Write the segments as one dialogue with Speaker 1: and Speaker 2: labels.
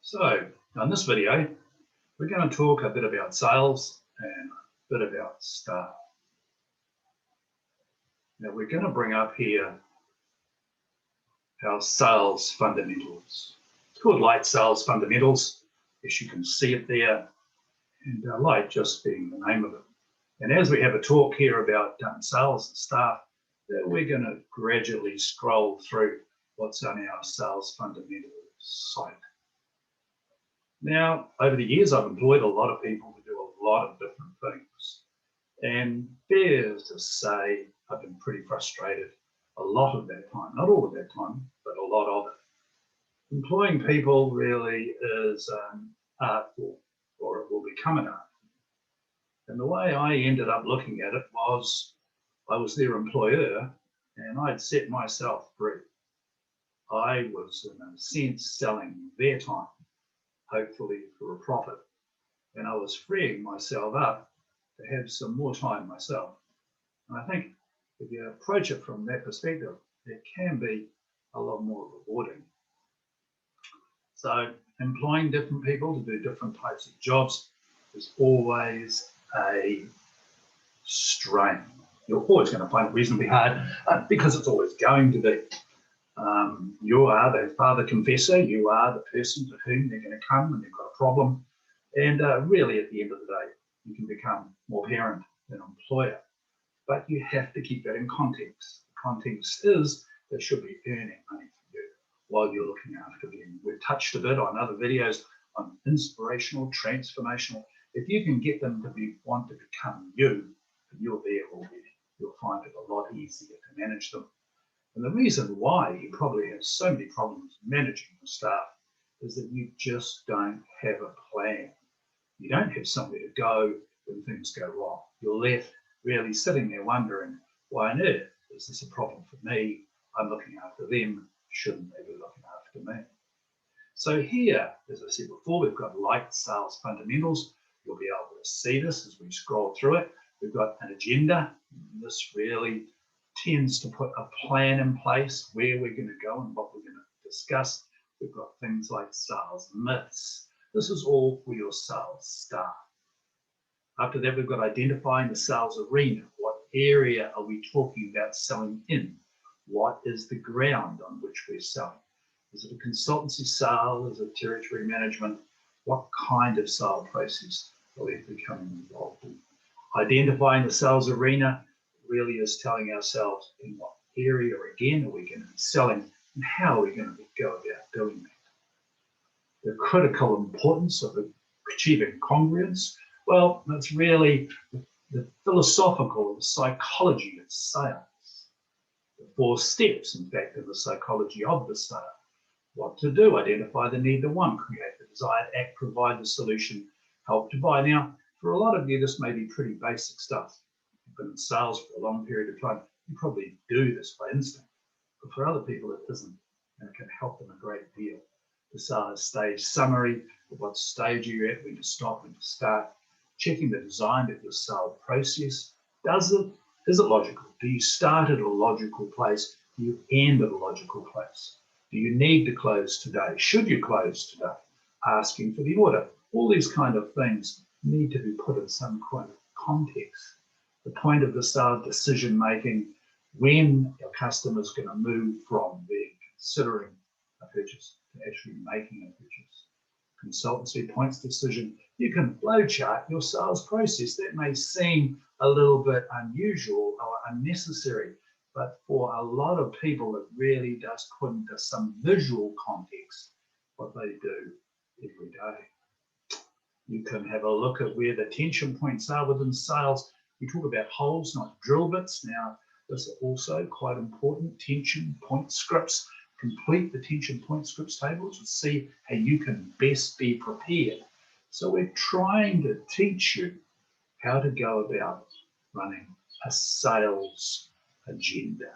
Speaker 1: So, in this video, we're going to talk a bit about sales and a bit about staff. Now, we're going to bring up here our sales fundamentals. It's called Lite Sales Fundamentals, as you can see it there, and Lite just being the name of it. And as we have a talk here about sales and staff, we're going to gradually scroll through what's on our sales fundamentals site. Now, over the years, I've employed a lot of people to do a lot of different things. And fair to say, I've been pretty frustrated a lot of that time, not all of that time, but a lot of it. Employing people really is an art form, or it will become an art form. And the way I ended up looking at it was I was their employer and I'd set myself free. I was, in a sense, selling their time, hopefully for a profit. And I was freeing myself up to have some more time myself. And I think if you approach it from that perspective, it can be a lot more rewarding. So employing different people to do different types of jobs is always a strain. You're always going to find it reasonably hard because it's always going to be. You are the father confessor, you are the person to whom they're going to come when they've got a problem. And really, at the end of the day, you can become more parent than employer. But you have to keep that in context. The context is they should be earning money from you while you're looking after them. We've touched a bit on other videos on inspirational, transformational. If you can get them to want to become you, and you're there already, you'll find it a lot easier to manage them. And the reason why you probably have so many problems managing the staff is that you just don't have a plan. You don't have somewhere to go when things go wrong. You're left really sitting there wondering, why on earth is this a problem for me? I'm looking after them. Shouldn't they be looking after me? So here, as I said before, we've got Lite Sales Fundamentals. You'll be able to see this as we scroll through it. We've got an agenda. This really tends to put a plan in place where we're going to go and what we're going to discuss. We've got things like sales myths. This is all for your sales staff. After that, we've got identifying the sales arena. What area are we talking about selling in? What is the ground on which we're selling? Is it a consultancy sale? Is it territory management? What kind of sale process are we becoming involved in? Identifying the sales arena really is telling ourselves in what area again are we going to be selling and how are we going to go about doing that. The critical importance of achieving congruence, well, that's really the philosophical, the psychology of sales. The 4 steps, in fact, of the psychology of the sale. What to do, identify the need, the want, create the desired, act, provide the solution, help to buy. Now, for a lot of you, this may be pretty basic stuff. You've been in sales for a long period of time, you probably do this by instinct. But for other people, it isn't, and it can help them a great deal. The sales stage summary of what stage you're at, when to stop, when to start, checking the design of your sale process. Is it logical? Do you start at a logical place? Do you end at a logical place? Do you need to close today? Should you close today? Asking for the order. All these kind of things need to be put in some kind of context. The point of the sale decision making, when your customer's going to move from being considering a purchase to actually making a purchase. Consultancy points decision. You can flowchart your sales process. That may seem a little bit unusual or unnecessary, but for a lot of people, it really does put into some visual context what they do every day. You can have a look at where the tension points are within sales. We talk about holes, not drill bits. Now, this is also quite important. Tension point scripts. Complete the tension point scripts tables to see how you can best be prepared. So we're trying to teach you how to go about running a sales agenda.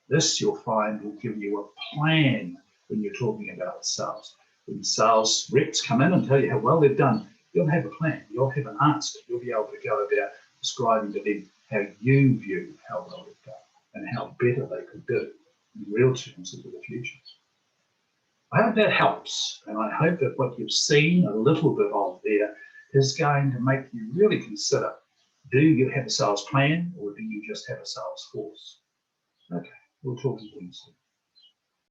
Speaker 1: This, you'll find, will give you a plan when you're talking about sales. When sales reps come in and tell you how well they've done, you'll have a plan, you'll have an answer, you'll be able to go about describing to them how you view how well they've done and how better they could do in real terms into the future. I hope that helps, and I hope that what you've seen a little bit of there is going to make you really consider, do you have a sales plan or do you just have a sales force? Okay, we'll talk again soon.